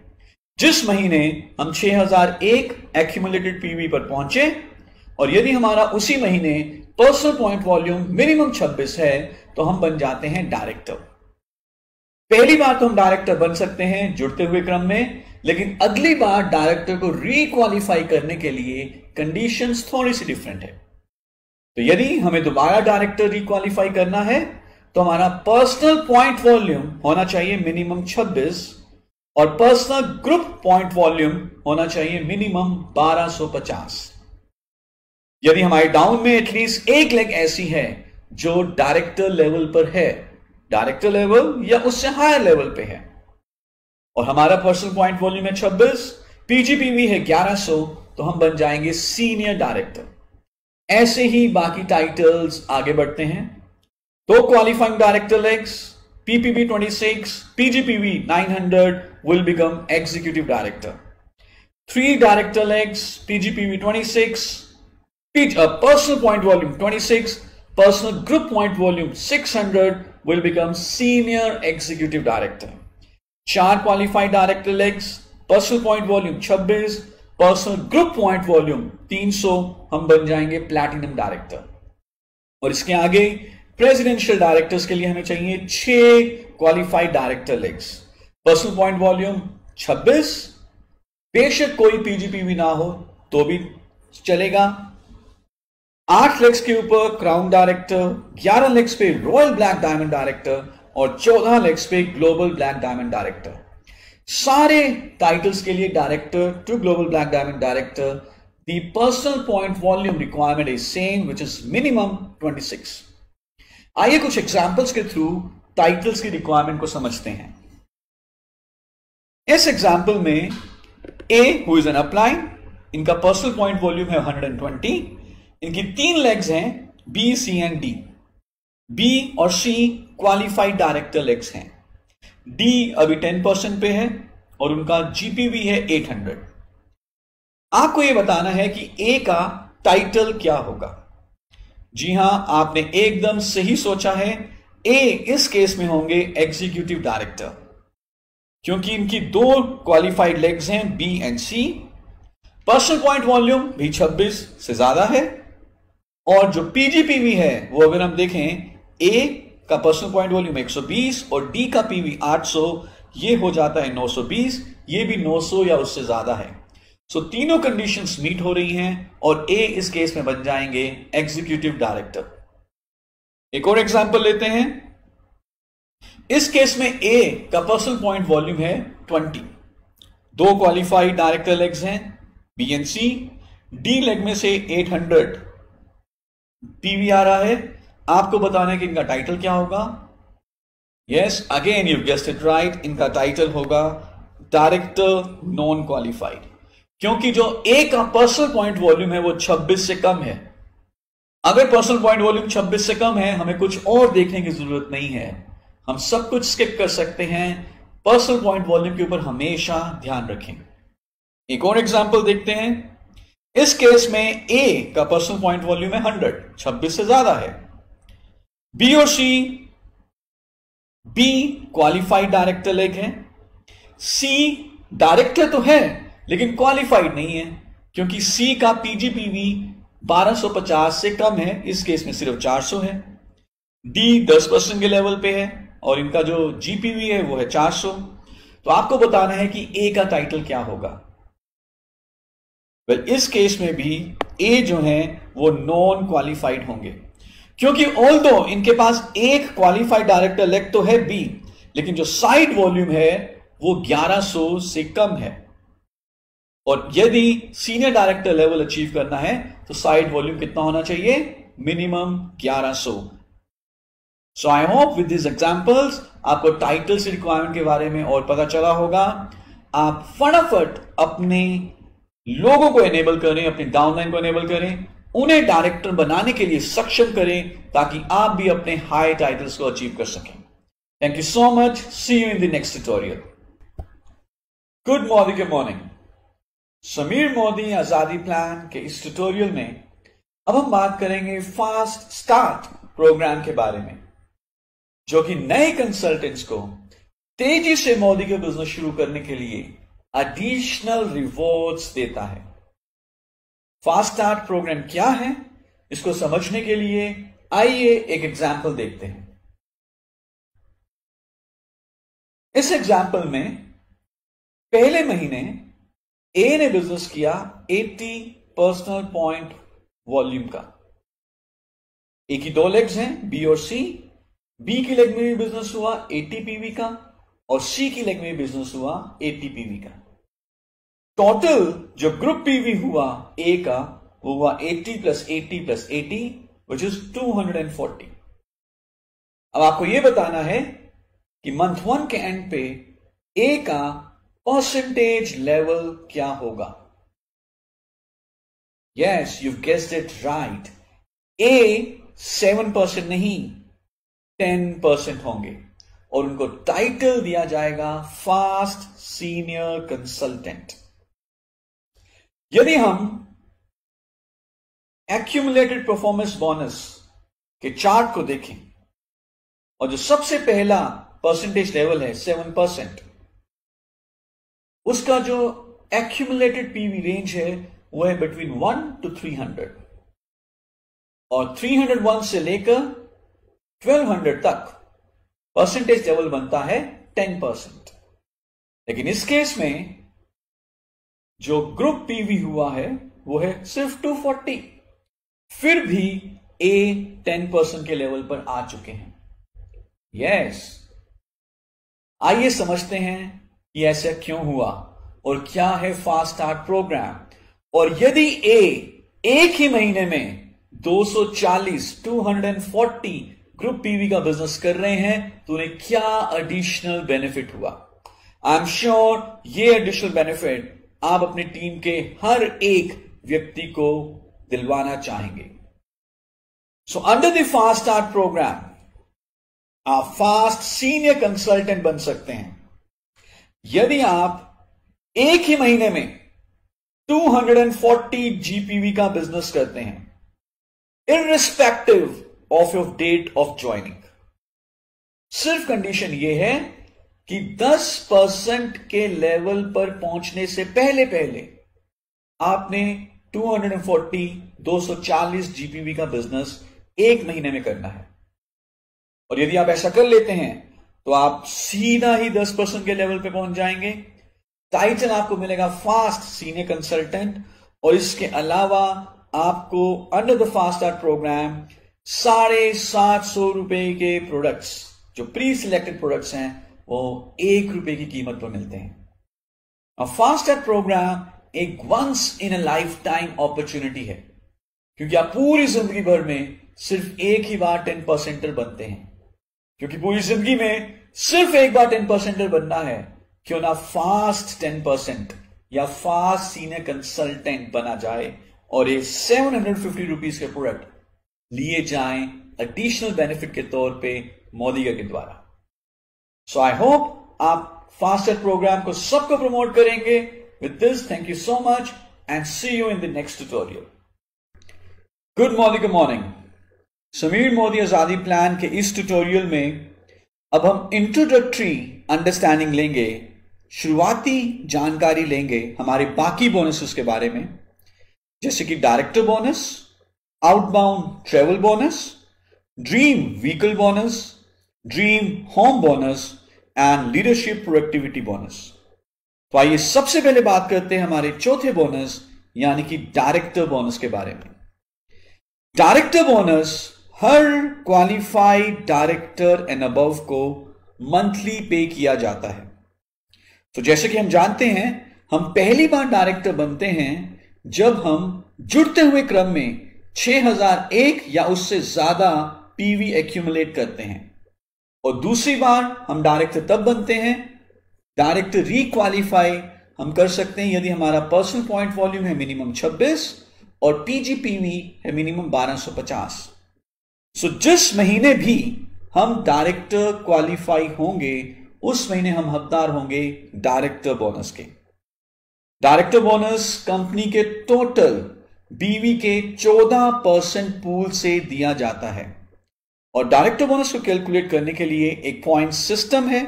जिस महीने हम 6001 एक्यूमुलेटेड पीवी पर पहुंचे और यदि हमारा उसी महीने पर्सनल पॉइंट वॉल्यूम मिनिमम 26 है तो हम बन जाते हैं डायरेक्टर। पहली बार तो हम डायरेक्टर बन सकते हैं जुड़ते हुए क्रम में, लेकिन अगली बार डायरेक्टर को रीक्वालिफाई करने के लिए कंडीशंस थोड़ी सी डिफरेंट है। तो यदि हमें दोबारा डायरेक्टर रिक्वालिफाई करना है तो हमारा पर्सनल पॉइंट वॉल्यूम होना चाहिए मिनिमम 26 और पर्सनल ग्रुप पॉइंट वॉल्यूम होना चाहिए मिनिमम 1250। यदि हमारे डाउन में एटलीस्ट एक लेग ऐसी है जो डायरेक्टर लेवल पर है, डायरेक्टर लेवल या उससे हायर लेवल पे है, और हमारा पर्सनल पॉइंट वॉल्यूम है 26, पीजीपीवी है 1100, तो हम बन जाएंगे सीनियर डायरेक्टर। ऐसे ही बाकी टाइटल्स आगे बढ़ते हैं। तो qualifying director legs, PPB 26, पीजीपीवी 900 will become executive director. 3 director legs, PGPV 26, personal point volume 26, personal group point volume 600 will become senior executive director. 4 qualified director legs, personal point volume 26, personal group point volume 300, हम बन जाएंगे platinum director. और इसके आगे presidential directors के लिए हमें चाहिए 6 qualified director legs, personal point volume 26, बेशक कोई पीजीपीवी ना हो तो भी चलेगा। 8 लेग्स के ऊपर क्राउन डायरेक्टर, 11 लेग्स पे रॉयल ब्लैक डायमंड डायरेक्टर और 14 लेग्स पे ग्लोबल ब्लैक डायमंड डायरेक्टर। सारे टाइटल्स के लिए director to global black diamond director, the personal point volume requirement is same which is minimum 26। आइए कुछ एग्जांपल्स के थ्रू टाइटल्स की रिक्वायरमेंट को समझते हैं। इस एग्जाम्पल में A who is an upline, इनका पर्सनल पॉइंट वॉल्यूम है 120, इनकी 3 लेग्स हैं B, C and D. B और सी क्वालिफाइड डायरेक्टर लेग्स हैं। डी अभी 10% पे है और उनका जीपीवी है 800। आपको यह बताना है कि ए का टाइटल क्या होगा। जी हां, आपने एकदम सही सोचा है। ए इस केस में होंगे एग्जीक्यूटिव डायरेक्टर, क्योंकि इनकी 2 क्वालिफाइड लेग्स हैं B and C. Personal point volume भी 26 से ज्यादा है और जो पीजीपीवी है वो अगर हम देखें, ए का पर्सनल पॉइंट वॉल्यूम 120 और डी का पीवी 800, ये हो जाता है 920, ये भी 900 या उससे ज्यादा है। सो तीनों कंडीशंस मीट हो रही हैं और ए इस केस में बन जाएंगे एग्जीक्यूटिव डायरेक्टर। एक और एग्जांपल लेते हैं। इस केस में ए का पर्सनल पॉइंट वॉल्यूम है 20, 2 क्वालिफाइड डायरेक्टर लेग्स हैं B and C. D leg में से 800 पीवी आ रहा है। आपको बताना है कि इनका टाइटल क्या होगा। Yes, again you guessed it right, इनका टाइटल होगा डायरेक्टर नॉन क्वालिफाइड, क्योंकि जो ए का पर्सनल पॉइंट वॉल्यूम है वो 26 से कम है। अगर पर्सनल पॉइंट वॉल्यूम 26 से कम है, हमें कुछ और देखने की जरूरत नहीं है, हम सब कुछ स्किप कर सकते हैं। पर्सनल पॉइंट वॉल्यूम के ऊपर हमेशा ध्यान रखें। एक और एग्जांपल देखते हैं। इस केस में ए का पर्सनल पॉइंट वॉल्यूम है 100, 26 से ज्यादा है। बी और सी, बी क्वालिफाइड डायरेक्टर लेग है, सी डायरेक्टर तो है लेकिन क्वालिफाइड नहीं है, क्योंकि सी का पीजीपीवी 1250 से कम है, इस केस में सिर्फ 400 है। डी 10% के लेवल पे है और इनका जो जीपीवी है वो है 400। तो आपको बताना है कि ए का टाइटल क्या होगा। वेल, इस केस में भी ए जो है वो नॉन क्वालिफाइड होंगे, क्योंकि ऑल्दो इनके पास एक क्वालिफाइड डायरेक्टर लेग तो है बी, लेकिन जो साइड वॉल्यूम है वो 1100 से कम है। और यदि सीनियर डायरेक्टर लेवल अचीव करना है तो साइड वॉल्यूम कितना होना चाहिए? Minimum 1100। So I hope with this examples आपको टाइटल से रिक्वायरमेंट के बारे में और पता चला होगा। आप फटाफट अपने लोगों को एनेबल करें, अपने डाउनलाइन को एनेबल करें, उन्हें डायरेक्टर बनाने के लिए सक्षम करें ताकि आप भी अपने हाई टाइटल्स को अचीव कर सकें। Thank you so much. See you in the next tutorial. Good morning. Sameer Modi Azadi plan के इस ट्यूटोरियल में अब हम बात करेंगे फास्ट स्टार्ट प्रोग्राम के बारे में, जो कि नए कंसल्टेंट्स को तेजी से मोदी के बिजनेस शुरू करने के लिए एडिशनल रिवॉर्ड्स देता है। फास्ट स्टार्ट प्रोग्राम क्या है, इसको समझने के लिए आइए एक एग्जाम्पल देखते हैं। इस एग्जाम्पल में पहले महीने ए ने बिजनेस किया 80 पर्सनल पॉइंट वॉल्यूम का। ए की 2 लेग्स हैं, बी और सी। बी की लेग में भी बिजनेस हुआ 80 पीवी का और सी की लेग में भी बिजनेस हुआ 80 पीवी का। टोटल जो ग्रुप पीवी हुआ ए का वो हुआ 80 + 80 + 80 विच इज 240। अब आपको यह बताना है कि मंथ 1 के एंड पे ए का परसेंटेज लेवल क्या होगा। Yes, you guessed it right. A 7% नहीं 10% होंगे और उनको टाइटल दिया जाएगा फास्ट सीनियर कंसल्टेंट। यदि हम एक्यूमुलेटेड परफॉर्मेंस बोनस के चार्ट को देखें और जो सबसे पहला परसेंटेज लेवल है 7%, उसका जो एक्यूमुलेटेड पीवी रेंज है वो है बिटवीन 1 to 300 और 301 से लेकर 1200 तक परसेंटेज लेवल बनता है 10%। लेकिन इस केस में जो ग्रुप पीवी हुआ है वो है सिर्फ 240, फिर भी ए 10% के लेवल पर आ चुके हैं। यस, आइए समझते हैं कि ऐसा क्यों हुआ और क्या है फास्ट स्टार्ट प्रोग्राम। और यदि ए एक ही महीने में 240 ग्रुप पीवी का बिजनेस कर रहे हैं तो उन्हें क्या एडिशनल बेनिफिट हुआ। आई एम श्योर ये एडिशनल बेनिफिट आप अपनी टीम के हर एक व्यक्ति को दिलवाना चाहेंगे। So under the fast start programme आप फास्ट सीनियर कंसल्टेंट बन सकते हैं यदि आप एक ही महीने में 240 जीपीवी का बिजनेस करते हैं, irrespective of your date of joining. सिर्फ कंडीशन यह है कि 10% के लेवल पर पहुंचने से पहले पहले आपने 240 जीपीवी का बिजनेस एक महीने में करना है। और यदि आप ऐसा कर लेते हैं तो आप सीधा ही 10% के लेवल पे पहुंच जाएंगे। टाइटल आपको मिलेगा फास्ट सीनियर कंसल्टेंट और इसके अलावा आपको under the fast start programme 750 रुपए के प्रोडक्ट्स, जो प्री सिलेक्टेड प्रोडक्ट्स हैं, वो ₹1 की कीमत पर मिलते हैं। फास्ट स्टार्ट प्रोग्राम एक once in a lifetime opportunity है, क्योंकि आप पूरी जिंदगी भर में सिर्फ एक ही बार 10% बनते हैं। क्योंकि पूरी जिंदगी में सिर्फ एक बार 10% बनना है, क्यों ना फास्ट 10% या फास्ट सीनियर कंसल्टेंट बना जाए और ये 750 रुपीज के प्रोडक्ट लिए जाएं एडिशनल बेनिफिट के तौर पे मोदी के द्वारा। सो आई होप आप फास्ट प्रोग्राम को सबको प्रमोट करेंगे। With this, thank you so much and see you in the next tutorial. Good morning. Sameer Modi Azadi plan के इस ट्यूटोरियल में अब हम इंट्रोडक्टरी अंडरस्टैंडिंग लेंगे, शुरुआती जानकारी लेंगे हमारे बाकी बोनसेस के बारे में, जैसे कि director bonus, outbound travel bonus, dream vehicle bonus, dream home bonus and leadership productivity bonus. तो आइए सबसे पहले बात करते हैं हमारे चौथे बोनस यानी कि डायरेक्टर बोनस के बारे में। Director bonus her qualified director and above को मंथली पे किया जाता है। तो जैसे कि हम जानते हैं हम पहली बार डायरेक्टर बनते हैं जब हम जुड़ते हुए क्रम में 6001 या उससे ज्यादा पीवी एक्यूमुलेट करते हैं। और दूसरी बार हम डायरेक्टर तब बनते हैं, डायरेक्टर रिक्वालीफाई हम कर सकते हैं यदि हमारा पर्सनल पॉइंट वॉल्यूम है मिनिमम 26 और पीजीपीवी है मिनिमम 1250। सो जिस महीने भी हम डायरेक्टर क्वालिफाई होंगे उस महीने हम हकदार होंगे डायरेक्टर बोनस के। डायरेक्टर बोनस कंपनी के टोटल बीवी के 14% पूल से दिया जाता है। और डायरेक्टर बोनस को कैलकुलेट करने के लिए एक पॉइंट सिस्टम है।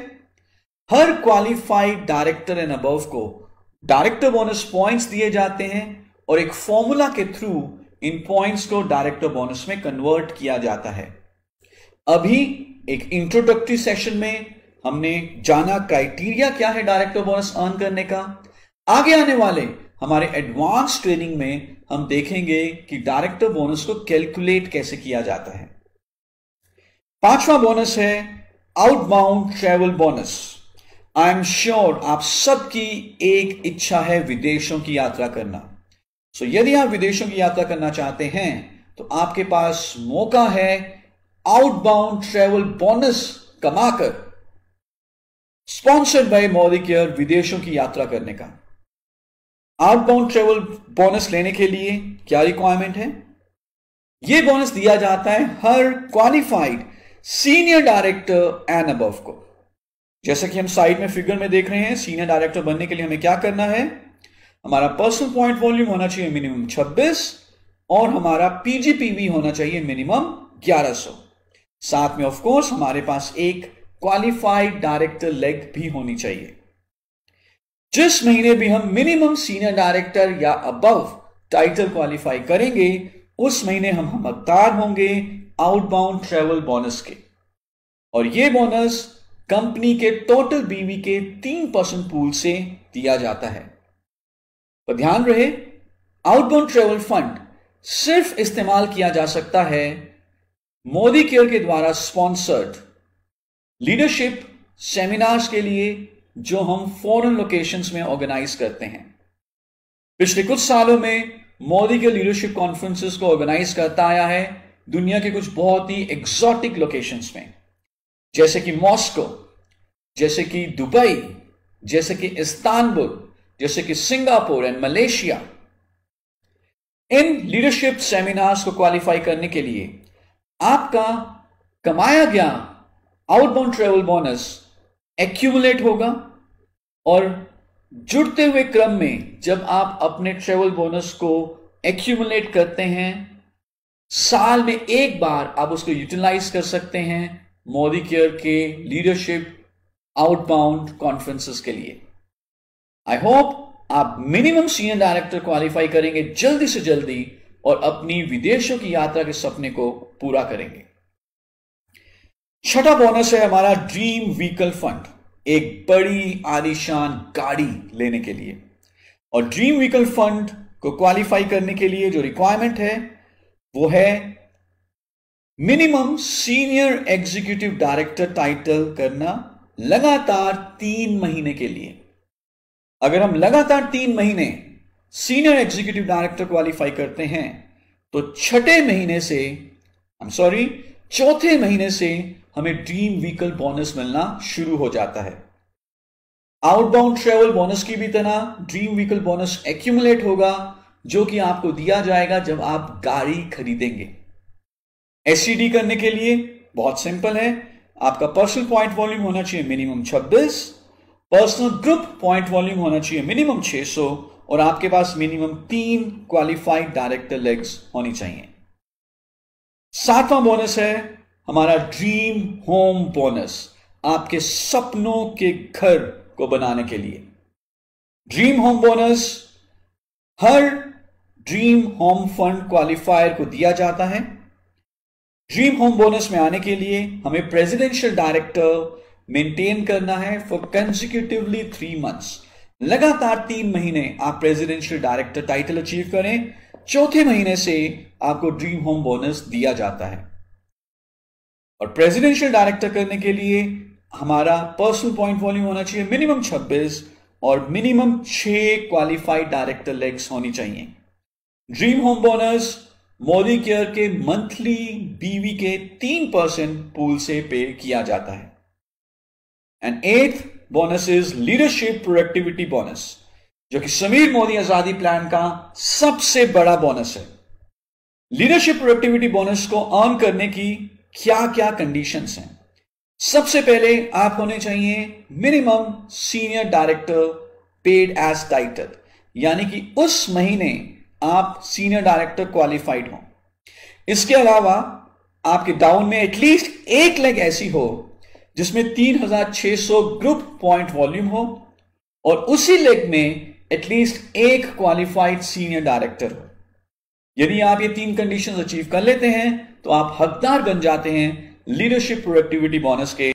हर क्वालिफाइड डायरेक्टर एंड अबव को डायरेक्टर बोनस पॉइंट्स दिए जाते हैं और एक फॉर्मूला के थ्रू इन पॉइंट्स को डायरेक्टर बोनस में कन्वर्ट किया जाता है। अभी एक इंट्रोडक्टरी सेशन में हमने जाना क्राइटेरिया क्या है डायरेक्टर बोनस अर्न करने का। आगे आने वाले हमारे एडवांस ट्रेनिंग में हम देखेंगे कि डायरेक्टर बोनस को कैलकुलेट कैसे किया जाता है। पांचवा बोनस है outbound travel bonus. I am sure आप सबकी एक इच्छा है विदेशों की यात्रा करना। सो यदि आप विदेशों की यात्रा करना चाहते हैं तो आपके पास मौका है आउटबाउंड ट्रैवल बोनस कमाकर स्पॉन्सर्ड बाय मोदी केयर विदेशों की यात्रा करने का। आउटबाउंड ट्रैवल बोनस लेने के लिए क्या रिक्वायरमेंट है? यह बोनस दिया जाता है हर qualified senior director and above को। जैसा कि हम साइड में फिगर में देख रहे हैं, सीनियर डायरेक्टर बनने के लिए हमें क्या करना है? हमारा पर्सनल पॉइंट वॉल्यूम होना चाहिए मिनिमम 26 और हमारा पीजीपीवी होना चाहिए मिनिमम 1100। साथ में ऑफ कोर्स हमारे पास एक क्वालिफाइड डायरेक्टर लेग भी होनी चाहिए। जिस महीने भी हम मिनिमम सीनियर डायरेक्टर या अबव टाइटल क्वालिफाई करेंगे उस महीने हम हकदार होंगे आउटबाउंड ट्रैवल बोनस के। और यह बोनस कंपनी के टोटल बीवी के 3% पूल से दिया जाता है। तो ध्यान रहे, आउटबाउंड ट्रैवल फंड सिर्फ इस्तेमाल किया जा सकता है मोदी केयर के द्वारा स्पॉन्सर्ड लीडरशिप सेमिनार्स के लिए जो हम फॉरेन लोकेशंस में ऑर्गेनाइज करते हैं। पिछले कुछ सालों में मोदी के लीडरशिप कॉन्फ्रेंसेस को ऑर्गेनाइज करता आया है दुनिया के कुछ बहुत ही एग्जॉटिक लोकेशंस में, जैसे कि मॉस्को, जैसे कि दुबई, जैसे कि इस्तांबुल, जैसे कि Singapore and Malaysia. In leadership seminars को क्वालिफाई करने के लिए आपका कमाया गया आउटबाउंड ट्रैवल बोनस एक्यूमुलेट होगा और जुड़ते हुए क्रम में जब आप अपने ट्रैवल बोनस को एक्यूमुलेट करते हैं साल में एक बार आप उसको यूटिलाइज कर सकते हैं मोदी केयर के लीडरशिप आउटबाउंड कॉन्फ्रेंसेस के लिए। आई होप आप मिनिमम सीनियर डायरेक्टर क्वालिफाई करेंगे जल्दी से जल्दी और अपनी विदेशों की यात्रा के सपने को पूरा करेंगे। छठा बोनस है हमारा ड्रीम व्हीकल फंड, एक बड़ी आलीशान गाड़ी लेने के लिए। और ड्रीम व्हीकल फंड को क्वालिफाई करने के लिए जो रिक्वायरमेंट है वो है minimum senior executive director title करना लगातार 3 महीने के लिए। अगर हम लगातार 3 महीने सीनियर एग्जीक्यूटिव डायरेक्टर क्वालिफाई करते हैं तो चौथे महीने से हमें ड्रीम व्हीकल बोनस मिलना शुरू हो जाता है। आउटबाउंड ट्रैवल बोनस की भी तरह ड्रीम व्हीकल बोनस एक्यूमुलेट होगा जो कि आपको दिया जाएगा जब आप गाड़ी खरीदेंगे। एससीडी करने के लिए बहुत सिंपल है, आपका पर्सनल पॉइंट वॉल्यूम होना चाहिए minimum 26, personal group point volume होना चाहिए मिनिमम 600 और आपके पास मिनिमम 3 क्वालिफाइड डायरेक्टर लेग्स होनी चाहिए। 7वां बोनस है हमारा ड्रीम होम बोनस, आपके सपनों के घर को बनाने के लिए। Dream home bonus her dream home fund qualifier को दिया जाता है। ड्रीम होम बोनस में आने के लिए हमें प्रेसिडेंशियल डायरेक्टर मेंटेन करना है फॉर कंसेक्यूटिवली 3 मंथ्स। लगातार 3 महीने आप प्रेसिडेंशियल डायरेक्टर टाइटल अचीव करें, चौथे महीने से आपको ड्रीम होम बोनस दिया जाता है। और प्रेसिडेंशियल डायरेक्टर करने के लिए हमारा पर्सनल पॉइंट वॉल्यूम होना चाहिए मिनिमम 26, और मिनिमम 6 क्वालिफाइड डायरेक्टर लेग्स होनी चाहिए। Dream home bonus Modi care के मंथली बीवी के 3% पूल से पे किया जाता है। And 8th bonus is leadership productivity bonus, जो कि समीर मोदी आजादी प्लान का सबसे बड़ा बोनस है। लीडरशिप प्रोडक्टिविटी बोनस को अर्न करने की क्या क्या कंडीशंस हैं? सबसे पहले आप होने चाहिए minimum senior director paid as title, यानी कि उस महीने आप सीनियर डायरेक्टर क्वालिफाइड हो। इसके अलावा आपके डाउन में एटलीस्ट एक लेग ऐसी हो जिसमें 3600 ग्रुप पॉइंट वॉल्यूम हो और उसी लेग में एटलीस्ट एक क्वालिफाइड सीनियर डायरेक्टर हो। यदि आप ये 3 कंडीशंस अचीव कर लेते हैं तो आप हकदार बन जाते हैं लीडरशिप प्रोडक्टिविटी बोनस के।